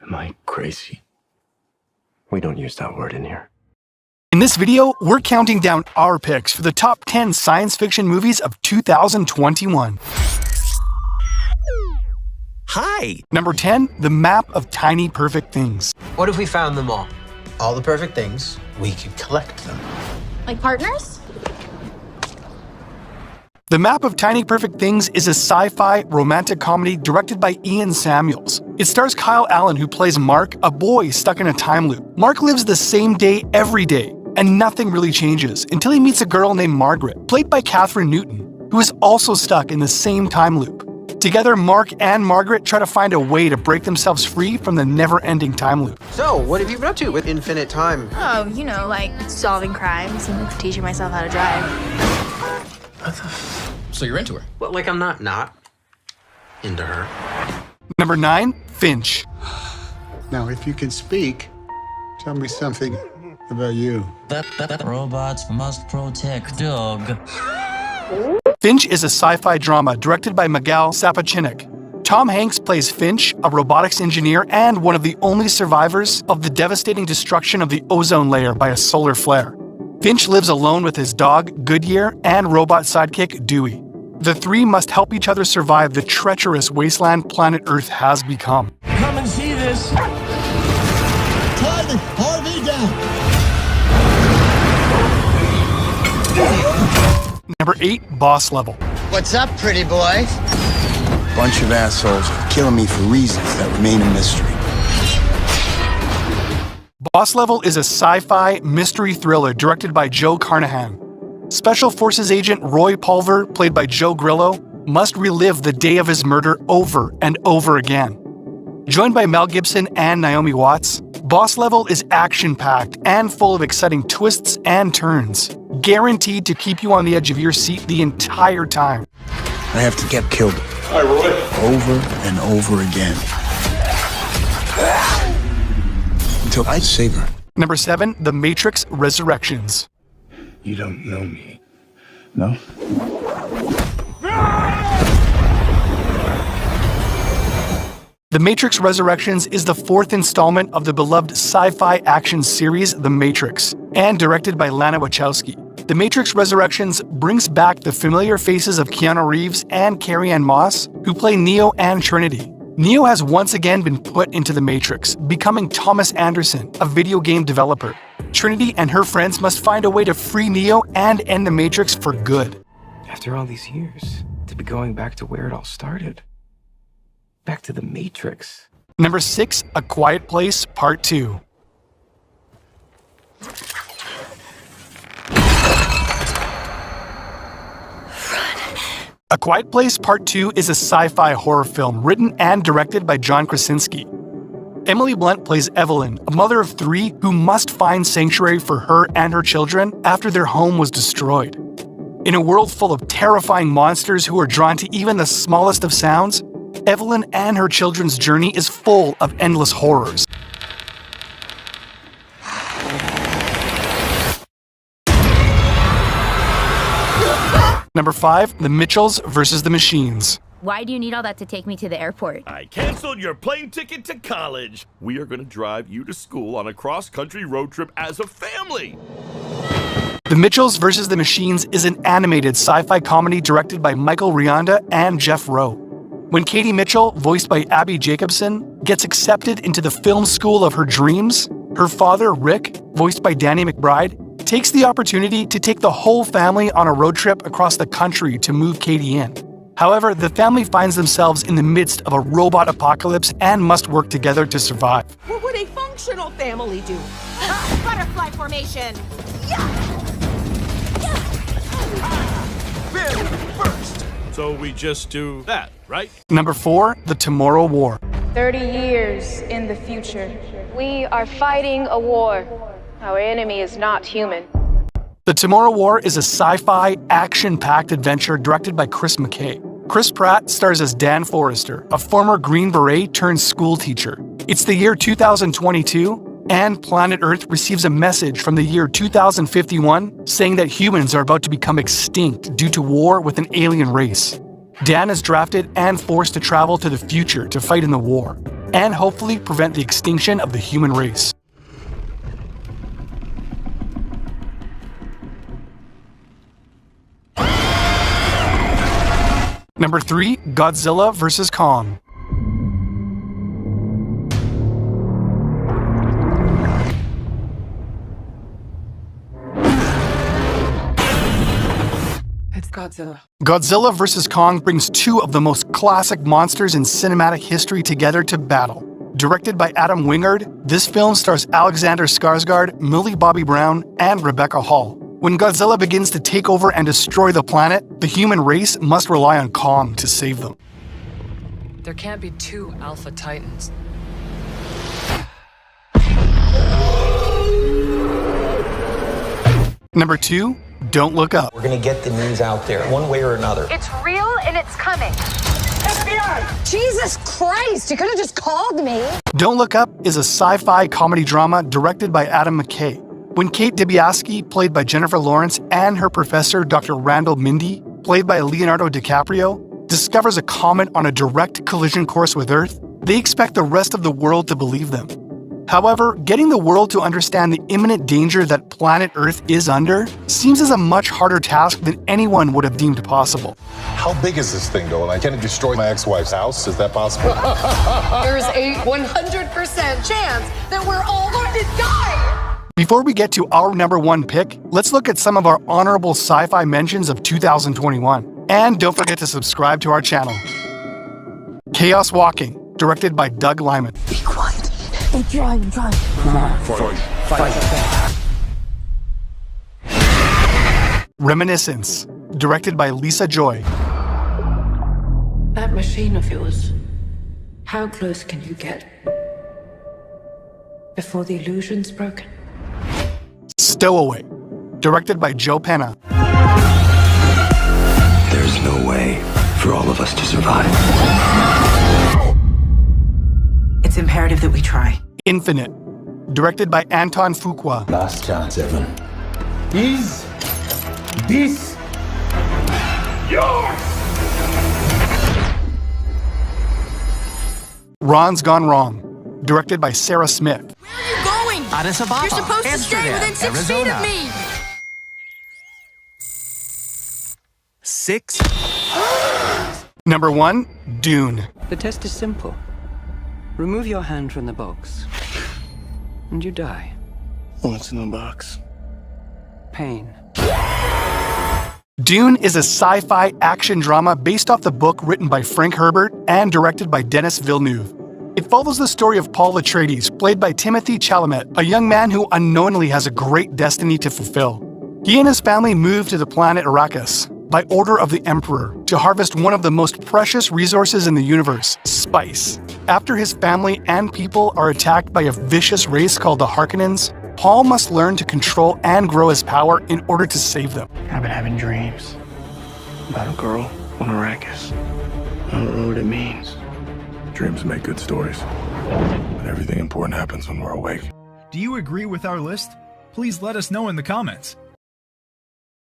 Am I crazy? We don't use that word in here. In this video, we're counting down our picks for the top 10 science fiction movies of 2021. Hi! Number 10, The Map of Tiny Perfect Things. What if we found them all? All the perfect things, we could collect them. Like partners? The Map of Tiny Perfect Things is a sci-fi romantic comedy directed by Ian Samuels. It stars Kyle Allen, who plays Mark, a boy stuck in a time loop. Mark lives the same day every day, and nothing really changes until he meets a girl named Margaret, played by Katherine Newton, who is also stuck in the same time loop. Together, Mark and Margaret try to find a way to break themselves free from the never-ending time loop. So, what have you been up to with infinite time? Oh, you know, like solving crimes and teaching myself how to drive. What the So you're into her? Well, like I'm not into her. Number 9, Finch. Now, if you can speak, tell me something about you. Robots must protect dog. Finch is a sci-fi drama directed by Miguel Sapochnik. Tom Hanks plays Finch, a robotics engineer and one of the only survivors of the devastating destruction of the ozone layer by a solar flare. Finch lives alone with his dog, Goodyear, and robot sidekick, Dewey. The three must help each other survive the treacherous wasteland planet Earth has become. Come and see this. Tie the RV down. Number 8, Boss Level. What's up, pretty boy? Bunch of assholes killing me for reasons that remain a mystery. Boss Level is a sci-fi mystery thriller directed by Joe Carnahan. Special Forces agent Roy Pulver, played by Joe Grillo, must relive the day of his murder over and over again. Joined by Mel Gibson and Naomi Watts, Boss Level is action-packed and full of exciting twists and turns, guaranteed to keep you on the edge of your seat the entire time. I have to get killed. Hi, Roy. Over and over again. Until I save her. Number 7, The Matrix Resurrections. You don't know me. No? The Matrix Resurrections is the 4th installment of the beloved sci-fi action series The Matrix, and directed by Lana Wachowski. The Matrix Resurrections brings back the familiar faces of Keanu Reeves and Carrie-Anne Moss, who play Neo and Trinity. Neo has once again been put into the Matrix, becoming Thomas Anderson, a video game developer. Trinity and her friends must find a way to free Neo and end the Matrix for good. After all these years, to be going back to where it all started. Back to the Matrix. Number 6, A Quiet Place Part 2. A Quiet Place Part 2 is a sci-fi horror film written and directed by John Krasinski. Emily Blunt plays Evelyn, a mother of 3 who must find sanctuary for her and her children after their home was destroyed. In a world full of terrifying monsters who are drawn to even the smallest of sounds, Evelyn and her children's journey is full of endless horrors. Number 5, The Mitchells vs. the Machines. Why do you need all that to take me to the airport? I canceled your plane ticket to college. We are going to drive you to school on a cross-country road trip as a family. The Mitchells vs. the Machines is an animated sci-fi comedy directed by Michael Rianda and Jeff Rowe. When Katie Mitchell, voiced by Abby Jacobson, gets accepted into the film school of her dreams, her father, Rick, voiced by Danny McBride, takes the opportunity to take the whole family on a road trip across the country to move Katie in. However, the family finds themselves in the midst of a robot apocalypse and must work together to survive. What would a functional family do? Butterfly formation! Very first. So we just do that, right? Number 4, The Tomorrow War. 30 years in the future. We are fighting a war. Our enemy is not human. The Tomorrow War is a sci-fi, action-packed adventure directed by Chris McKay. Chris Pratt stars as Dan Forrester, a former Green Beret turned school teacher. It's the year 2022, and planet Earth receives a message from the year 2051 saying that humans are about to become extinct due to war with an alien race. Dan is drafted and forced to travel to the future to fight in the war. and hopefully prevent the extinction of the human race. Number 3, Godzilla vs. Kong. It's Godzilla. Godzilla vs. Kong brings two of the most classic monsters in cinematic history together to battle. Directed by Adam Wingard, this film stars Alexander Skarsgård, Millie Bobby Brown, and Rebecca Hall. When Godzilla begins to take over and destroy the planet, the human race must rely on Kong to save them. There can't be two Alpha Titans. Number 2, Don't Look Up. We're gonna get the news out there, one way or another. It's real and it's coming. Jesus Christ, you could have just called me. Don't Look Up is a sci-fi comedy drama directed by Adam McKay. When Kate Dibiasky, played by Jennifer Lawrence, and her professor, Dr. Randall Mindy, played by Leonardo DiCaprio, discovers a comet on a direct collision course with Earth, they expect the rest of the world to believe them. However, getting the world to understand the imminent danger that planet Earth is under seems as a much harder task than anyone would have deemed possible. How big is this thing, though? Like, can it destroy my ex-wife's house? Is that possible? There's a 100% chance that we're all going to die. Before we get to our number 1 pick, let's look at some of our honorable sci-fi mentions of 2021. And don't forget to subscribe to our channel. Chaos Walking, directed by Doug Liman. Be quiet. I'm trying. Come on. Fight. Reminiscence, directed by Lisa Joy. That machine of yours, how close can you get before the illusion's broken? Stowaway, directed by Joe Penna. There's no way for all of us to survive. It's imperative that we try. Infinite, directed by Anton Fuqua. Last chance, Evan. Is this yours? Ron's Gone Wrong, directed by Sarah Smith. Where are you going? Addis Ababa, You're supposed to stay Amsterdam, within 6 feet of me. 6. Number 1, Dune. The test is simple. Remove your hand from the box, and you die. What's in the box? Pain. Dune is a sci-fi action drama based off the book written by Frank Herbert and directed by Denis Villeneuve. It follows the story of Paul Atreides, played by Timothée Chalamet, a young man who unknowingly has a great destiny to fulfill. He and his family move to the planet Arrakis by order of the Emperor to harvest one of the most precious resources in the universe, spice. After his family and people are attacked by a vicious race called the Harkonnens, Paul must learn to control and grow his power in order to save them. I've been having dreams about a girl on Arrakis. I don't know what it means. Dreams make good stories. But everything important happens when we're awake. Do you agree with our list? Please let us know in the comments.